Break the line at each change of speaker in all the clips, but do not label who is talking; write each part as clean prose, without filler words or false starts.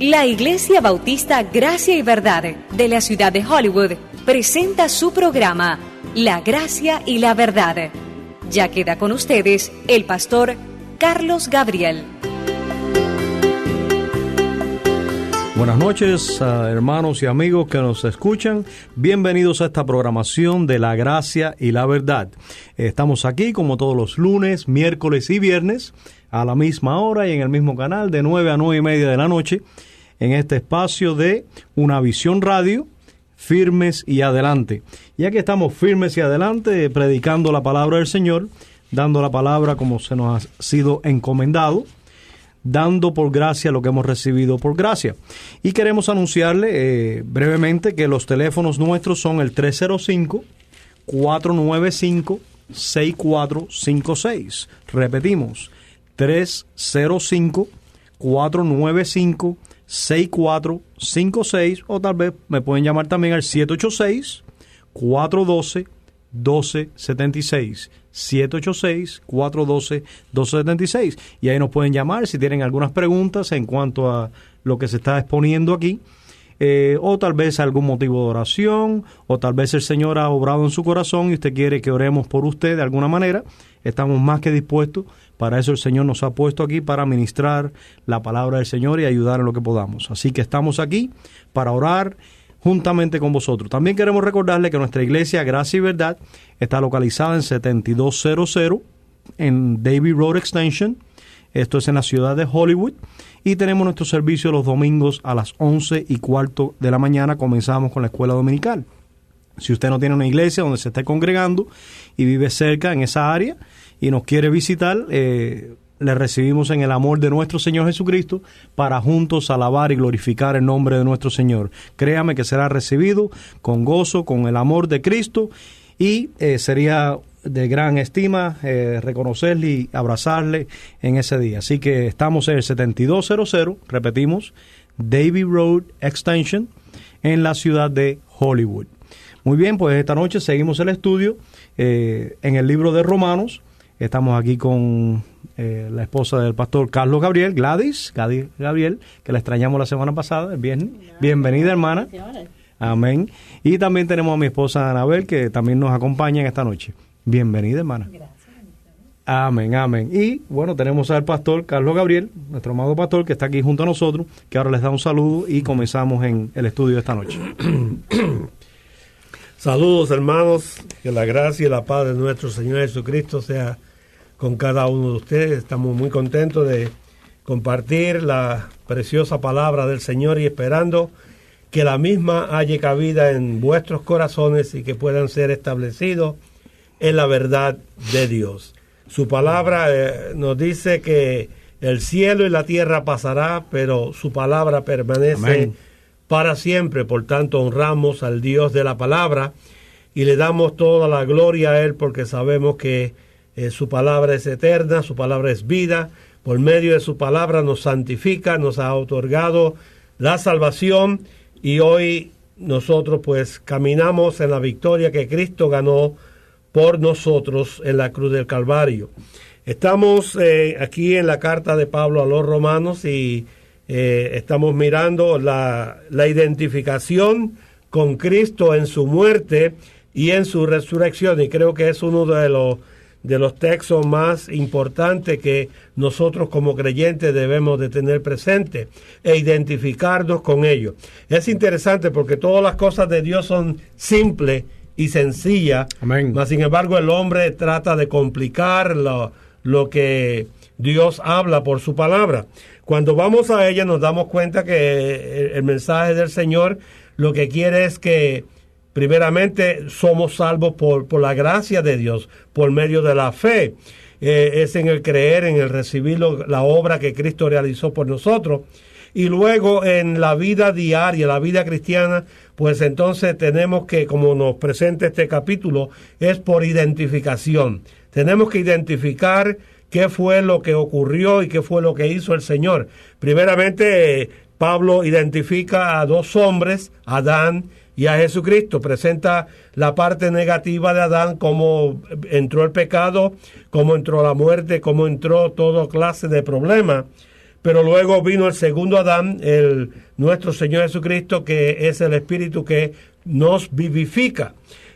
La Iglesia Bautista Gracia y Verdad de la ciudad de Hollywood presenta su programa La Gracia y la Verdad. Ya queda con ustedes el pastor Carlos Gabriel.
Buenas noches, hermanos y amigos que nos escuchan. Bienvenidos a esta programación de La Gracia y la Verdad. Estamos aquí como todos los lunes, miércoles y viernes a la misma hora y en el mismo canal de 9 a 9 y media de la noche en este espacio de Una Visión Radio, Firmes y Adelante. Y aquí estamos firmes y adelante predicando la palabra del Señor, dando la palabra como se nos ha sido encomendado, dando por gracia lo que hemos recibido por gracia. Y queremos anunciarle brevemente que los teléfonos nuestros son el 305-495-6456. Repetimos, 305-495-6456, o tal vez me pueden llamar también al 786-412-1276. 786-412-1276. Y ahí nos pueden llamar si tienen algunas preguntas en cuanto a lo que se está exponiendo aquí, o tal vez algún motivo de oración, o tal vez el Señor ha obrado en su corazón y usted quiere que oremos por usted de alguna manera. Estamos más que dispuestos. Para eso el Señor nos ha puesto aquí, para ministrar la palabra del Señor y ayudar en lo que podamos. Así que estamos aquí para orar juntamente con vosotros. También queremos recordarle que nuestra iglesia Gracia y Verdad está localizada en 7200 en Davie Road Extension. Esto es en la ciudad de Hollywood. Y tenemos nuestro servicio los domingos a las 11:15 de la mañana. Comenzamos con la escuela dominical. Si usted no tiene una iglesia donde se esté congregando y vive cerca en esa área y nos quiere visitar, le recibimos en el amor de nuestro Señor Jesucristo para juntos alabar y glorificar el nombre de nuestro Señor. Créame que será recibido con gozo, con el amor de Cristo, y sería de gran estima reconocerle y abrazarle en ese día. Así que estamos en el 7200, repetimos, Davie Road Extension, en la ciudad de Hollywood. Muy bien, pues esta noche seguimos el estudio en el libro de Romanos. Estamos aquí con la esposa del pastor Carlos Gabriel, Gladys Gabriel, que la extrañamos la semana pasada, el viernes. Bienvenida, hermana. Amén. Y también tenemos a mi esposa Anabel, que también nos acompaña en esta noche. Bienvenida, hermana. Gracias. Amén, amén. Y bueno, tenemos al pastor Carlos Gabriel, nuestro amado pastor, que está aquí junto a nosotros, que ahora les da un saludo y comenzamos en el estudio de esta noche.
Saludos, hermanos, que la gracia y la paz de nuestro Señor Jesucristo sea con cada uno de ustedes. Estamos muy contentos de compartir la preciosa palabra del Señor y esperando que la misma haya cabida en vuestros corazones y que puedan ser establecidos en la verdad de Dios. Su palabra nos dice que el cielo y la tierra pasará, pero su palabra permanece. Amén. Para siempre. Por tanto, honramos al Dios de la palabra y le damos toda la gloria a Él, porque sabemos que su palabra es eterna, su palabra es vida. Por medio de su palabra nos santifica, nos ha otorgado la salvación, y hoy nosotros pues caminamos en la victoria que Cristo ganó por nosotros en la cruz del Calvario. Estamos aquí en la carta de Pablo a los Romanos y estamos mirando la identificación con Cristo en su muerte y en su resurrección, y creo que es uno de los textos más importantes que nosotros como creyentes debemos de tener presente e identificarnos con ellos. Es interesante porque todas las cosas de Dios son simples y sencillas. Amén. Mas sin embargo el hombre trata de complicar lo que Dios habla por su palabra. Cuando vamos a ella nos damos cuenta que el mensaje del Señor lo que quiere es que primeramente somos salvos por la gracia de Dios, por medio de la fe. Es en el creer, en el recibir la obra que Cristo realizó por nosotros. Y luego en la vida diaria, la vida cristiana, pues entonces tenemos que, como nos presenta este capítulo, es por identificación. Tenemos que identificar qué fue lo que ocurrió y qué fue lo que hizo el Señor. Primeramente, Pablo identifica a dos hombres, a Adán y a Jesucristo. Presenta la parte negativa de Adán, cómo entró el pecado, cómo entró la muerte, cómo entró toda clase de problemas. pero luego vino el segundo Adán, nuestro Señor Jesucristo, que es el Espíritu que nos vivifica.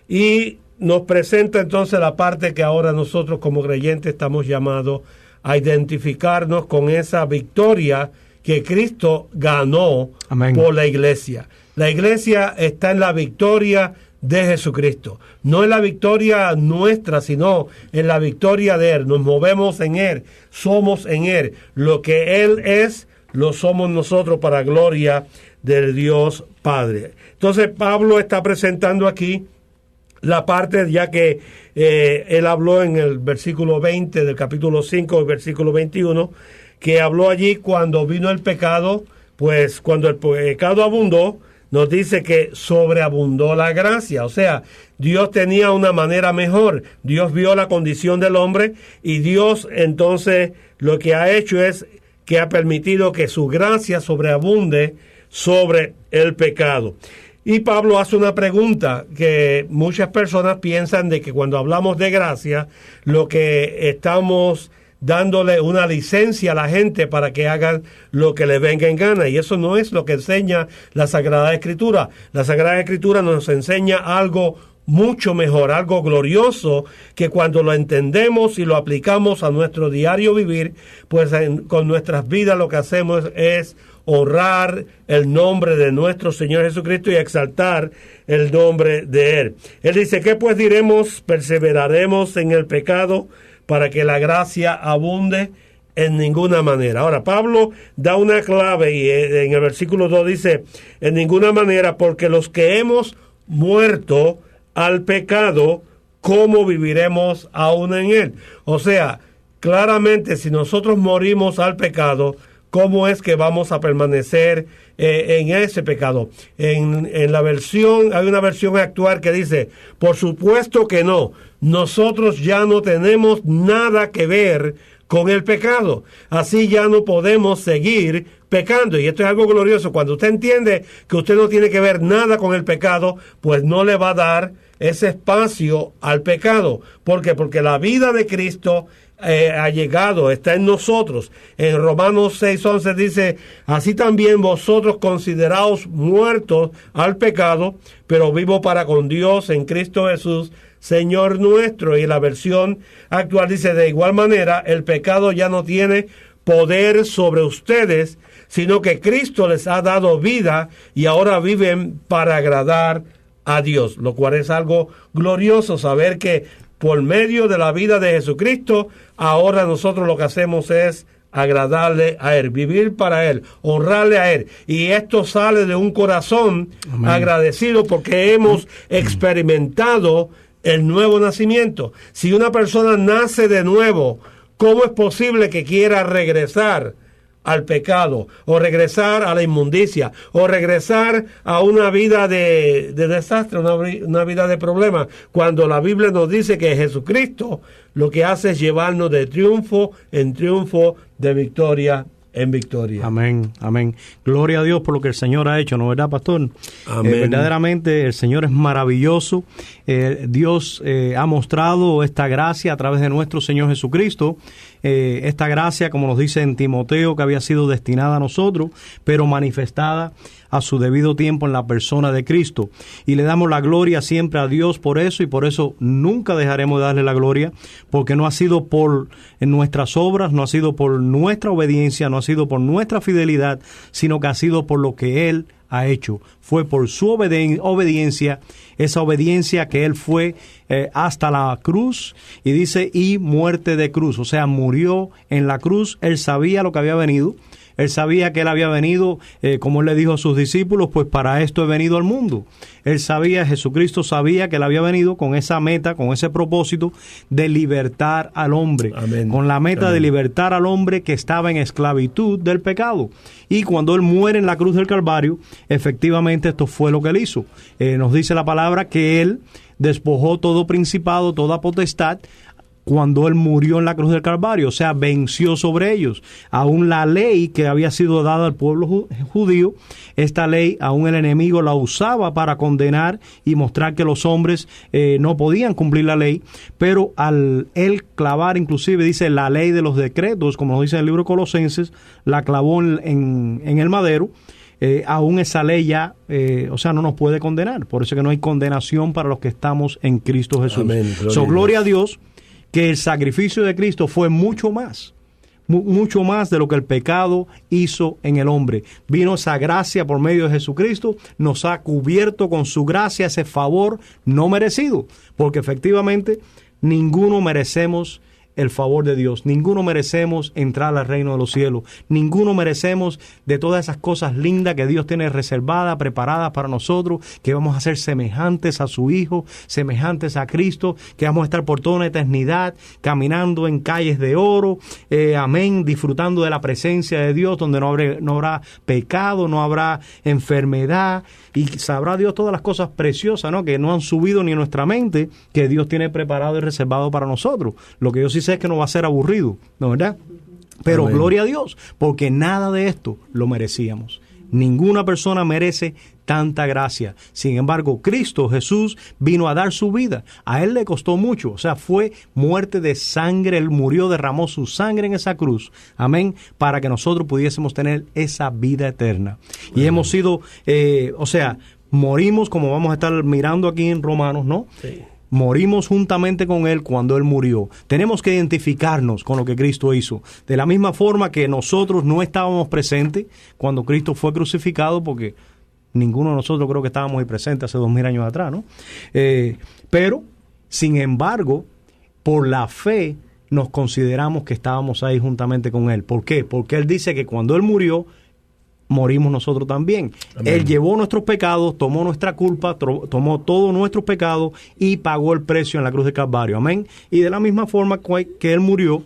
Y nos presenta entonces la parte que ahora nosotros como creyentes estamos llamados a identificarnos con esa victoria que Cristo ganó. Amén. Por la iglesia. La iglesia está en la victoria de Jesucristo, no en la victoria nuestra, sino en la victoria de Él. Nos movemos en Él, somos en Él. Lo que Él es, lo somos nosotros para gloria del Dios Padre. Entonces Pablo está presentando aquí la parte, ya que él habló en el versículo 20 del capítulo 5, el versículo 21, que habló allí cuando vino el pecado, pues cuando el pecado abundó, nos dice que sobreabundó la gracia. O sea, Dios tenía una manera mejor. Dios vio la condición del hombre y Dios entonces lo que ha hecho es que ha permitido que su gracia sobreabunde sobre el pecado. Y Pablo hace una pregunta que muchas personas piensan de que cuando hablamos de gracia, lo que estamos dándole una licencia a la gente para que hagan lo que le venga en gana. Y eso no es lo que enseña la Sagrada Escritura. La Sagrada Escritura nos enseña algo mucho mejor, algo glorioso, que cuando lo entendemos y lo aplicamos a nuestro diario vivir, pues con nuestras vidas lo que hacemos es honrar el nombre de nuestro Señor Jesucristo y exaltar el nombre de Él. Él dice, ¿qué pues diremos? ¿Perseveraremos en el pecado para que la gracia abunde? En ninguna manera. Ahora, Pablo da una clave y en el versículo 2 dice, en ninguna manera, porque los que hemos muerto al pecado, ¿cómo viviremos aún en él? O sea, claramente si nosotros morimos al pecado, ¿cómo es que vamos a permanecer en ese pecado? En la versión, hay una versión actual que dice, por supuesto que no, nosotros ya no tenemos nada que ver con el pecado, así ya no podemos seguir pecando. Y esto es algo glorioso. Cuando usted entiende que usted no tiene que ver nada con el pecado, pues no le va a dar ese espacio al pecado. ¿Por qué? Porque la vida de Cristo ha llegado, está en nosotros. En Romanos 6:11 dice, así también vosotros consideraos muertos al pecado, pero vivos para con Dios en Cristo Jesús, Señor nuestro. Y la versión actual dice, de igual manera, el pecado ya no tiene poder sobre ustedes, sino que Cristo les ha dado vida y ahora viven para agradar a Dios, lo cual es algo glorioso saber que por medio de la vida de Jesucristo, ahora nosotros lo que hacemos es agradarle a Él, vivir para Él, honrarle a Él. Y esto sale de un corazón Amén. Agradecido porque hemos experimentado el nuevo nacimiento. Si una persona nace de nuevo, ¿cómo es posible que quiera regresar al pecado, o regresar a la inmundicia, o regresar a una vida de desastre, una vida de problemas, cuando la Biblia nos dice que Jesucristo lo que hace es llevarnos de triunfo en triunfo, de victoria en victoria?
Amén, amén. Gloria a Dios por lo que el Señor ha hecho, ¿no es verdad, pastor?
Amén.
Verdaderamente el Señor es maravilloso. Dios ha mostrado esta gracia a través de nuestro Señor Jesucristo. Esta gracia, como nos dice en Timoteo, que había sido destinada a nosotros, pero manifestada a su debido tiempo en la persona de Cristo. Y le damos la gloria siempre a Dios por eso, y por eso nunca dejaremos de darle la gloria, porque no ha sido por nuestras obras, no ha sido por nuestra obediencia, no ha sido por nuestra fidelidad, sino que ha sido por lo que Él ha hecho. Fue por su obediencia, esa obediencia que Él fue hasta la cruz, y dice, y muerte de cruz, o sea, murió en la cruz. Él sabía lo que había venido. Él sabía que Él había venido, como Él le dijo a sus discípulos, pues para esto he venido al mundo. Él sabía, Jesucristo sabía que Él había venido con esa meta, con ese propósito de libertar al hombre.
Amén.
Con la meta
Amén.
de libertar al hombre que estaba en esclavitud del pecado. Y cuando Él muere en la cruz del Calvario, efectivamente esto fue lo que Él hizo. Nos dice la palabra que Él despojó todo principado, toda potestad, cuando Él murió en la cruz del Calvario, o sea, venció sobre ellos. Aún la ley que había sido dada al pueblo judío, esta ley aún el enemigo la usaba para condenar y mostrar que los hombres no podían cumplir la ley, pero al Él clavar, inclusive dice la ley de los decretos, como nos dice en el libro de Colosenses, la clavó en el madero. Aún esa ley ya, o sea, no nos puede condenar. Por eso que no hay condenación para los que estamos en Cristo Jesús.
Amén,
gloria a Dios, que el sacrificio de Cristo fue mucho más de lo que el pecado hizo en el hombre. Vino esa gracia por medio de Jesucristo, nos ha cubierto con su gracia ese favor no merecido, porque efectivamente ninguno merecemos el favor de Dios, ninguno merecemos entrar al reino de los cielos, ninguno merecemos de todas esas cosas lindas que Dios tiene reservadas, preparadas para nosotros, que vamos a ser semejantes a su Hijo, semejantes a Cristo, que vamos a estar por toda una eternidad caminando en calles de oro, amén, disfrutando de la presencia de Dios, donde no habrá pecado, no habrá enfermedad, y sabrá Dios todas las cosas preciosas, ¿no?, que no han subido ni en nuestra mente, que Dios tiene preparado y reservado para nosotros. Lo que yo sí sé es que no va a ser aburrido, ¿no, verdad? Pero amén. Gloria a Dios, porque nada de esto lo merecíamos. Ninguna persona merece tanta gracia. Sin embargo, Cristo Jesús vino a dar su vida. A Él le costó mucho. O sea, fue muerte de sangre. Él murió, derramó su sangre en esa cruz. Amén. Para que nosotros pudiésemos tener esa vida eterna. Y hemos sido, morimos, como vamos a estar mirando aquí en Romanos, ¿no? Sí. Morimos juntamente con Él cuando Él murió. Tenemos que identificarnos con lo que Cristo hizo. De la misma forma que nosotros no estábamos presentes cuando Cristo fue crucificado, porque ninguno de nosotros creo que estábamos ahí presentes hace 2000 años atrás, ¿no? Pero, sin embargo, por la fe nos consideramos que estábamos ahí juntamente con Él. ¿Por qué? Porque Él dice que cuando Él murió, morimos nosotros también. Amén. Él llevó nuestros pecados, tomó nuestra culpa, tomó todos nuestros pecados y pagó el precio en la cruz de Calvario. Amén. Y de la misma forma que Él murió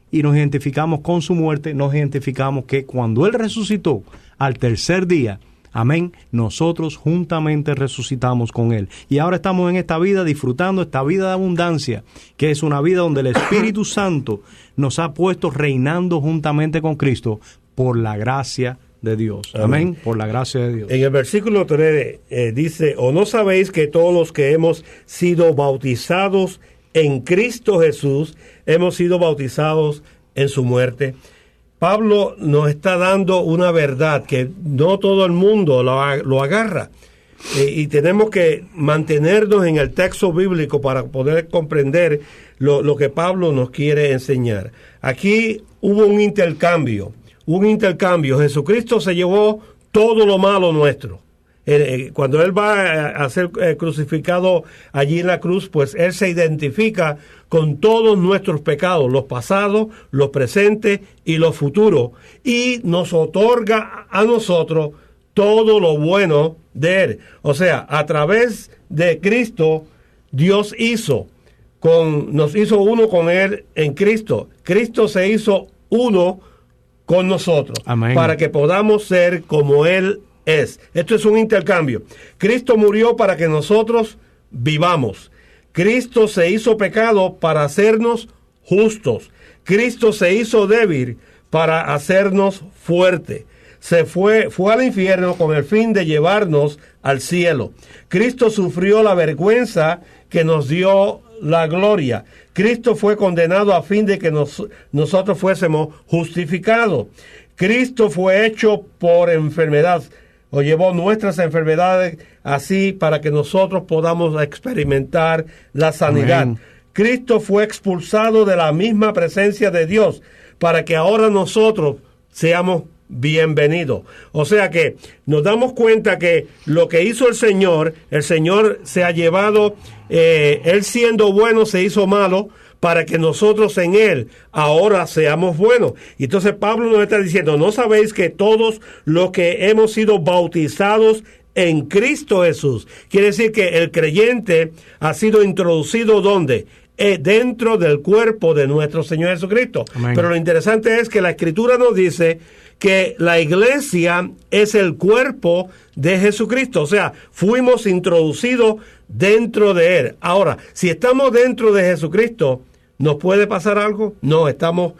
y nos identificamos con su muerte, nos identificamos que cuando Él resucitó al tercer día, amén, nosotros juntamente resucitamos con Él. Y ahora estamos en esta vida disfrutando esta vida de abundancia, que es una vida donde el Espíritu Santo nos ha puesto reinando juntamente con Cristo por la gracia de Dios. Amén. Por la gracia de Dios.
En el versículo 3 dice, ¿o no sabéis que todos los que hemos sido bautizados en Cristo Jesús, hemos sido bautizados en su muerte? Pablo nos está dando una verdad que no todo el mundo lo agarra. Y tenemos que mantenernos en el texto bíblico para poder comprender lo que Pablo nos quiere enseñar. Aquí hubo un intercambio. Jesucristo se llevó todo lo malo nuestro. Cuando Él va a ser crucificado allí en la cruz, pues Él se identifica con todos nuestros pecados, los pasados, los presentes y los futuros, y nos otorga a nosotros todo lo bueno de Él. O sea, a través de Cristo, Dios nos hizo uno con Él en Cristo. Cristo se hizo uno con nosotros. Amén. Para que podamos ser como Él es. Esto es un intercambio. Cristo murió para que nosotros vivamos. Cristo se hizo pecado para hacernos justos. Cristo se hizo débil para hacernos fuerte. Fue al infierno con el fin de llevarnos al cielo. Cristo sufrió la vergüenza que nos dio la gloria. Cristo fue condenado a fin de que nosotros fuésemos justificados. Cristo fue hecho por enfermedad, o llevó nuestras enfermedades así para que nosotros podamos experimentar la sanidad. Amén. Cristo fue expulsado de la misma presencia de Dios para que ahora nosotros seamos bienvenidos. O sea que nos damos cuenta que lo que hizo el Señor se ha llevado, Él siendo bueno se hizo malo para que nosotros en Él ahora seamos buenos. Y entonces Pablo nos está diciendo, ¿no sabéis que todos los que hemos sido bautizados en Cristo Jesús? Quiere decir que el creyente ha sido introducido ¿dónde? Dentro del cuerpo de nuestro Señor Jesucristo. Amén. Pero lo interesante es que la Escritura nos dice que la iglesia es el cuerpo de Jesucristo. O sea, fuimos introducidos dentro de Él. Ahora, si estamos dentro de Jesucristo, ¿Nos puede pasar algo? No, estamos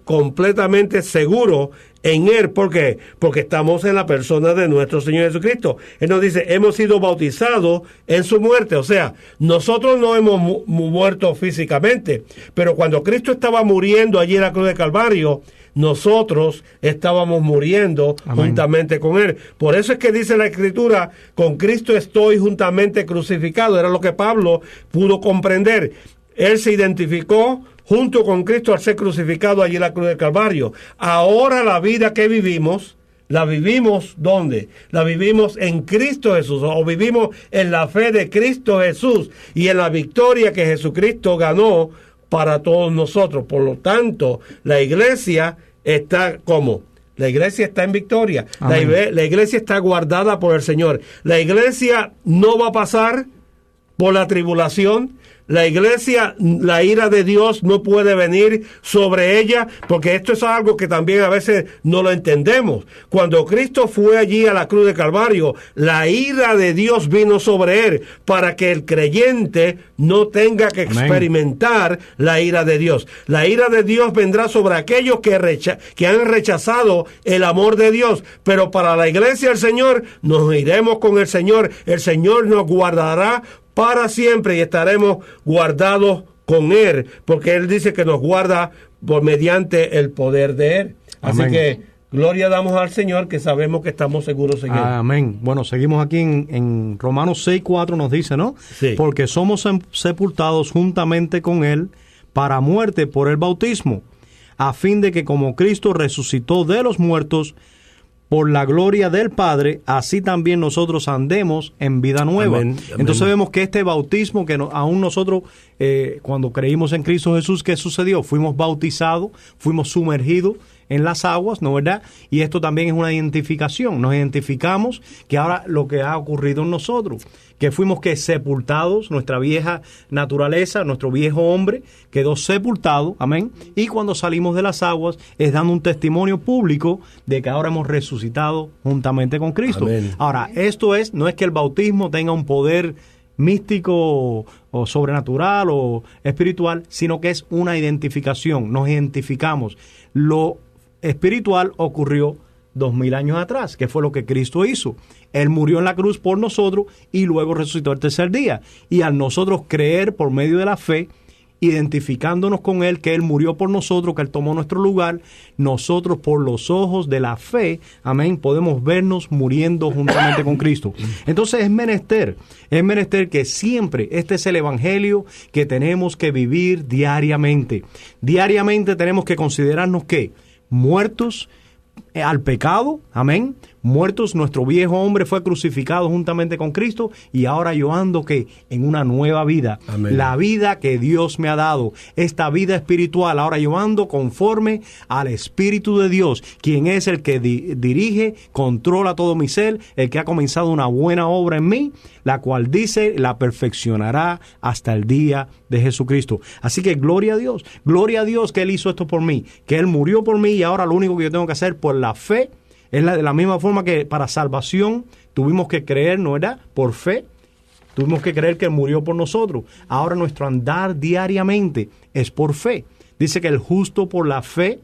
completamente seguros en Él. ¿Por qué? Porque estamos en la persona de nuestro Señor Jesucristo. Él nos dice, hemos sido bautizados en su muerte. O sea, nosotros no hemos muerto físicamente, pero cuando Cristo estaba muriendo allí en la cruz de Calvario, nosotros estábamos muriendo juntamente con Él. Por eso es que dice la Escritura, con Cristo estoy juntamente crucificado. Era lo que Pablo pudo comprender. Él se identificó junto con Cristo al ser crucificado allí en la cruz del Calvario. Ahora la vida que vivimos, la vivimos ¿dónde? La vivimos en Cristo Jesús, o vivimos en la fe de Cristo Jesús y en la victoria que Jesucristo ganó para todos nosotros. Por lo tanto, la iglesia está ¿cómo? La iglesia está en victoria. La iglesia está guardada por el Señor. La iglesia no va a pasar por la tribulación. La iglesia, la ira de Dios no puede venir sobre ella, porque esto es algo que también a veces no lo entendemos. Cuando Cristo fue allí a la cruz de Calvario, la ira de Dios vino sobre Él para que el creyente no tenga que experimentar la ira de Dios. La ira de Dios vendrá sobre aquellos que han rechazado el amor de Dios, pero para la iglesia del Señor, nos iremos con el Señor nos guardará para siempre y estaremos guardados con Él, porque Él dice que nos guarda por mediante el poder de Él. Así que gloria damos al Señor, que sabemos que estamos seguros en Él.
Amén. Bueno, seguimos aquí en Romanos 6:4 nos dice, ¿no?
Sí.
Porque somos sepultados juntamente con Él para muerte por el bautismo, a fin de que como Cristo resucitó de los muertos por la gloria del Padre, así también nosotros andemos en vida nueva.
Amén.
Entonces vemos que este bautismo que aún nosotros, cuando creímos en Cristo Jesús, ¿qué sucedió? Fuimos bautizados, fuimos sumergidos en las aguas, ¿no verdad? Y esto también es una identificación. Nos identificamos que ahora lo que ha ocurrido en nosotros, que fuimos sepultados, nuestra vieja naturaleza, nuestro viejo hombre quedó sepultado, amén, y cuando salimos de las aguas es dando un testimonio público de que ahora hemos resucitado juntamente con Cristo.
Amén.
Ahora, no es que el bautismo tenga un poder místico o sobrenatural o espiritual, sino que es una identificación, nos identificamos. Lo espiritual ocurrió 2000 años atrás, que fue lo que Cristo hizo. Él murió en la cruz por nosotros y luego resucitó el tercer día. Y al nosotros creer por medio de la fe, identificándonos con Él, que Él murió por nosotros, que Él tomó nuestro lugar, nosotros por los ojos de la fe, amén, podemos vernos muriendo juntamente con Cristo. Entonces es menester que siempre, este es el evangelio que tenemos que vivir diariamente. Diariamente tenemos que considerarnos que muertos al pecado, amén, muertos, nuestro viejo hombre fue crucificado juntamente con Cristo y ahora yo ando en una nueva vida,
amén.
La vida que Dios me ha dado, esta vida espiritual, ahora yo ando conforme al Espíritu de Dios, quien es el que dirige, controla todo mi ser, el que ha comenzado una buena obra en mí, la cual dice la perfeccionará hasta el día de Jesucristo. Así que gloria a Dios que Él hizo esto por mí, que Él murió por mí y ahora lo único que yo tengo que hacer por la fe es de la misma forma que para salvación tuvimos que creer, ¿no era? Por fe, tuvimos que creer que Él murió por nosotros. Ahora nuestro andar diariamente es por fe. Dice que el justo por la fe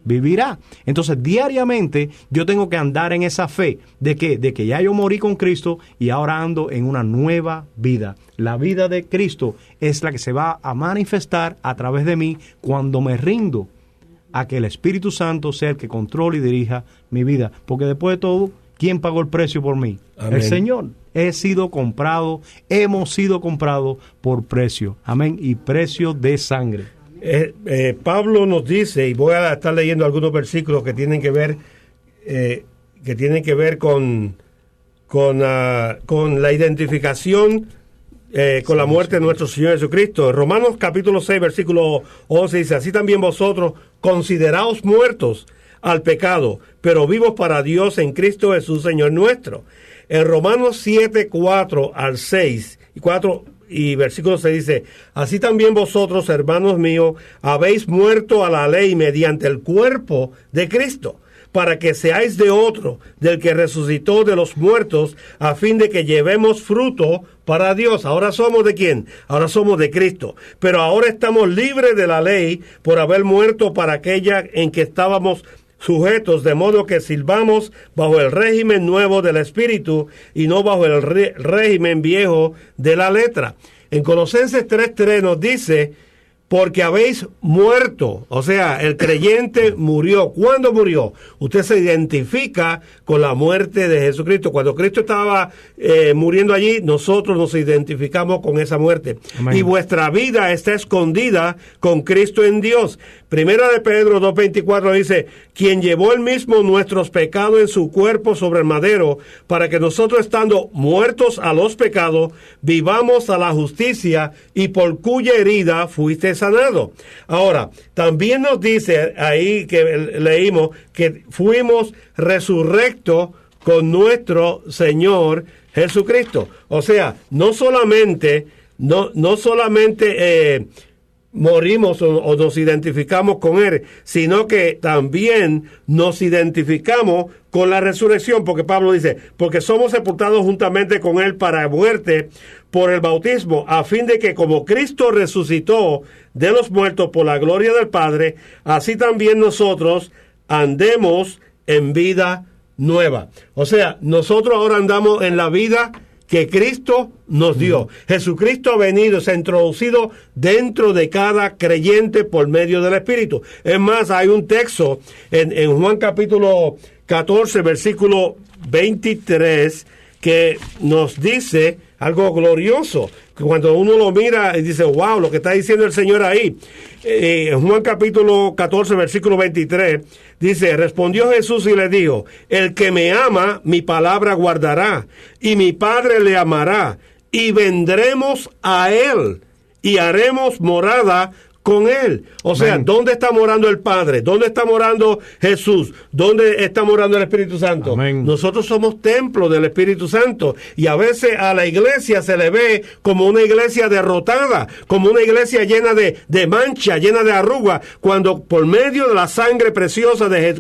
vivirá. Entonces diariamente yo tengo que andar en esa fe. ¿De qué? De que ya yo morí con Cristo y ahora ando en una nueva vida. La vida de Cristo es la que se va a manifestar a través de mí cuando me rindo a que el Espíritu Santo sea el que controle y dirija mi vida. Porque después de todo, ¿quién pagó el precio por mí?
Amén.
El Señor. Hemos sido comprados por precio. Amén. Y precio de sangre.
Pablo nos dice, y voy a estar leyendo algunos versículos que tienen que ver con la identificación con la muerte de nuestro Señor Jesucristo. Romanos capítulo 6, versículo 11 dice, así también vosotros consideraos muertos al pecado, pero vivos para Dios en Cristo Jesús, Señor nuestro. En Romanos 7, 4 al 6 y versículo 6 dice, así también vosotros, hermanos míos, habéis muerto a la ley mediante el cuerpo de Cristo, para que seáis de otro, del que resucitó de los muertos, a fin de que llevemos fruto para Dios. Ahora somos ¿de quién? Ahora somos de Cristo. Pero ahora estamos libres de la ley por haber muerto para aquella en que estábamos sujetos, de modo que sirvamos bajo el régimen nuevo del Espíritu y no bajo el régimen viejo de la letra. En Colosenses 3:3 nos dice, porque habéis muerto, o sea, el creyente murió. ¿Cuándo murió? Usted se identifica con la muerte de Jesucristo. Cuando Cristo estaba muriendo allí, nosotros nos identificamos con esa muerte. Amén. Y vuestra vida está escondida con Cristo en Dios. Primera de Pedro 2:24 dice, quien llevó él mismo nuestros pecados en su cuerpo sobre el madero, para que nosotros, estando muertos a los pecados, vivamos a la justicia, y por cuya herida fuiste sanado. Ahora, también nos dice ahí que leímos que fuimos resurrectos con nuestro Señor Jesucristo. O sea, no solamente morimos o nos identificamos con Él, sino que también nos identificamos con la resurrección, porque Pablo dice, porque somos sepultados juntamente con Él para muerte por el bautismo, a fin de que como Cristo resucitó de los muertos por la gloria del Padre, así también nosotros andemos en vida nueva. O sea, nosotros ahora andamos en la vida que Cristo nos dio. Jesucristo ha venido, se ha introducido dentro de cada creyente por medio del Espíritu. Es más, hay un texto en Juan capítulo 14, versículo 23, que nos dice algo glorioso, que cuando uno lo mira y dice, wow, lo que está diciendo el Señor ahí. En Juan capítulo 14, versículo 23, dice, respondió Jesús y le dijo, el que me ama, mi palabra guardará, y mi Padre le amará, y vendremos a él, y haremos morada con él. O sea, amén. ¿Dónde está morando el Padre? ¿Dónde está morando Jesús? ¿Dónde está morando el Espíritu Santo? Amén. Nosotros somos templo del Espíritu Santo, y a veces a la iglesia se le ve como una iglesia derrotada, como una iglesia llena de mancha, llena de arrugas, cuando por medio de la sangre preciosa de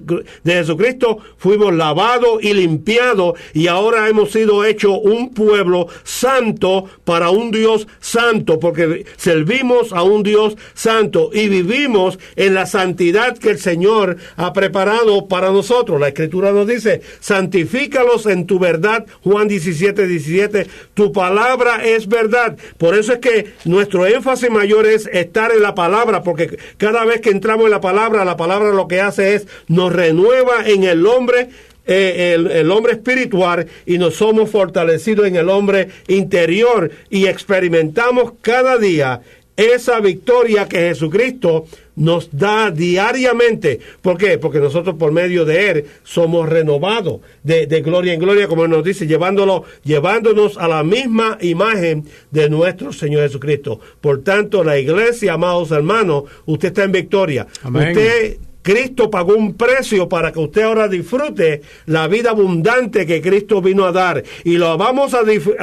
Jesucristo fuimos lavados y limpiados, y ahora hemos sido hechos un pueblo santo para un Dios santo, porque servimos a un Dios santo y vivimos en la santidad que el Señor ha preparado para nosotros. La Escritura nos dice, santifícalos en tu verdad, Juan 17:17, tu palabra es verdad. Por eso es que nuestro énfasis mayor es estar en la palabra, porque cada vez que entramos en la palabra lo que hace es nos renueva en el hombre, el hombre espiritual, y nos somos fortalecidos en el hombre interior, y experimentamos cada día esa victoria que Jesucristo nos da diariamente. ¿Por qué? Porque nosotros por medio de Él somos renovados de gloria en gloria, como nos dice, llevándonos a la misma imagen de nuestro Señor Jesucristo. Por tanto, la iglesia, amados hermanos, usted está en victoria. Amén. Cristo pagó un precio para que usted ahora disfrute la vida abundante que Cristo vino a dar. Y lo vamos a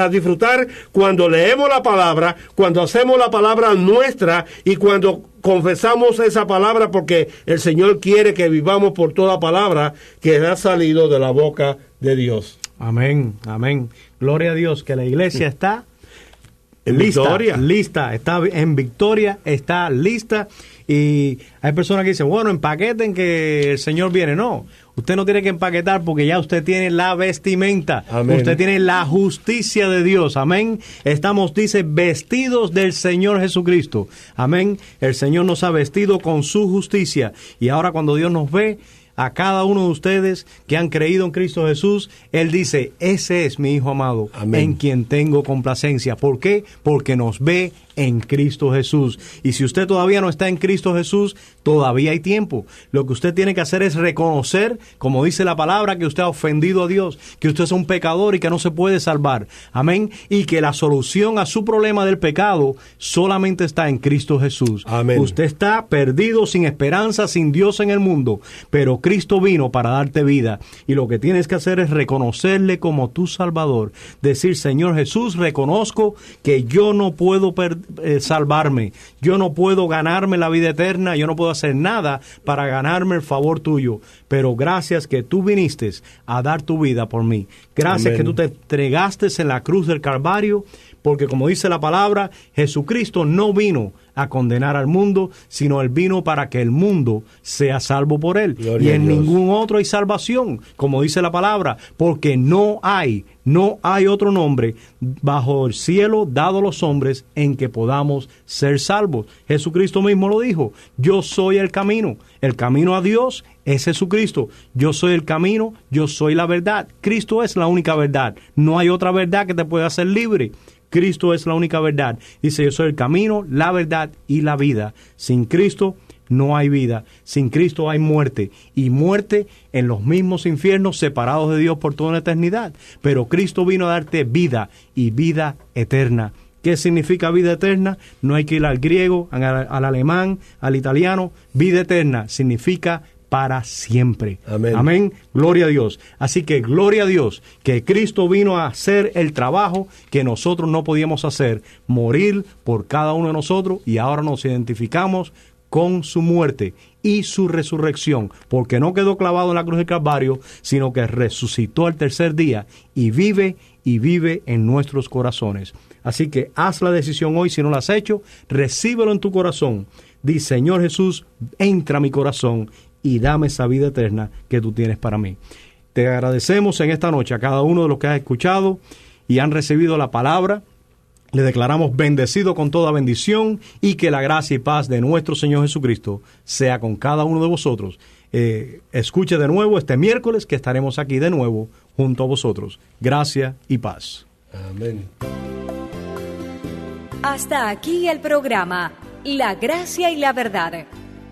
disfrutar cuando leemos la palabra, cuando hacemos la palabra nuestra y cuando confesamos esa palabra, porque el Señor quiere que vivamos por toda palabra que ha salido de la boca de Dios.
Amén, amén. Gloria a Dios, que la iglesia está lista, está en victoria, está lista. Y hay personas que dicen, bueno, empaqueten que el Señor viene. No, usted no tiene que empaquetar, porque ya usted tiene la vestimenta. Amén. Usted tiene la justicia de Dios. Amén. Estamos, dice, vestidos del Señor Jesucristo. Amén. El Señor nos ha vestido con su justicia. Y ahora cuando Dios nos ve, a cada uno de ustedes que han creído en Cristo Jesús, Él dice, ese es mi Hijo amado, amén, en quien tengo complacencia. ¿Por qué? Porque nos ve en Cristo Jesús. Y si usted todavía no está en Cristo Jesús, todavía hay tiempo. Lo que usted tiene que hacer es reconocer, como dice la palabra, que usted ha ofendido a Dios, que usted es un pecador y que no se puede salvar. Amén. Y que la solución a su problema del pecado solamente está en Cristo Jesús. Amén. Usted está perdido, sin esperanza, sin Dios en el mundo, pero Cristo vino para darte vida. Y lo que tienes que hacer es reconocerle como tu Salvador. Decir, Señor Jesús, reconozco que yo no puedo salvarme. Yo no puedo ganarme la vida eterna. Yo no puedo hacer nada para ganarme el favor tuyo. Pero gracias que tú viniste a dar tu vida por mí. Gracias Amén. Que tú te entregaste en la cruz del Calvario. Porque como dice la palabra, Jesucristo no vino a condenar al mundo, sino Él vino para que el mundo sea salvo por Él. Gloria y en ningún otro hay salvación, como dice la palabra, porque no hay otro nombre bajo el cielo dado a los hombres en que podamos ser salvos. Jesucristo mismo lo dijo, yo soy el camino a Dios es Jesucristo, yo soy el camino, yo soy la verdad. Cristo es la única verdad, no hay otra verdad que te pueda hacer libre. Cristo es la única verdad. Dice, yo soy el camino, la verdad y la vida. Sin Cristo no hay vida. Sin Cristo hay muerte. Y muerte en los mismos infiernos separados de Dios por toda una eternidad. Pero Cristo vino a darte vida y vida eterna. ¿Qué significa vida eterna? No hay que ir al griego, al alemán, al italiano. Vida eterna significa para siempre. Amén. Amén. Gloria a Dios. Así que gloria a Dios que Cristo vino a hacer el trabajo que nosotros no podíamos hacer, morir por cada uno de nosotros, y ahora nos identificamos con su muerte y su resurrección, porque no quedó clavado en la cruz del Calvario, sino que resucitó al tercer día y vive en nuestros corazones. Así que haz la decisión hoy, si no la has hecho, recíbelo en tu corazón. Di, Señor Jesús, entra a mi corazón y dame esa vida eterna que tú tienes para mí. Te agradecemos en esta noche a cada uno de los que has escuchado y han recibido la palabra. Le declaramos bendecido con toda bendición, y que la gracia y paz de nuestro Señor Jesucristo sea con cada uno de vosotros. Escuche de nuevo este miércoles, que estaremos aquí de nuevo junto a vosotros. Gracia y paz.
Amén.
Hasta aquí el programa La Gracia y la Verdad,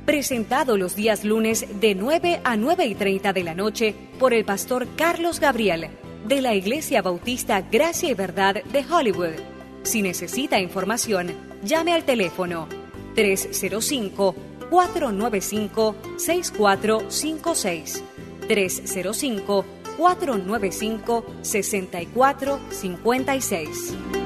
presentado los días lunes de 9 a 9:30 de la noche por el pastor Carlos Gabriel, de la Iglesia Bautista Gracia y Verdad de Hollywood. Si necesita información, llame al teléfono 305-495-6456, 305-495-6456.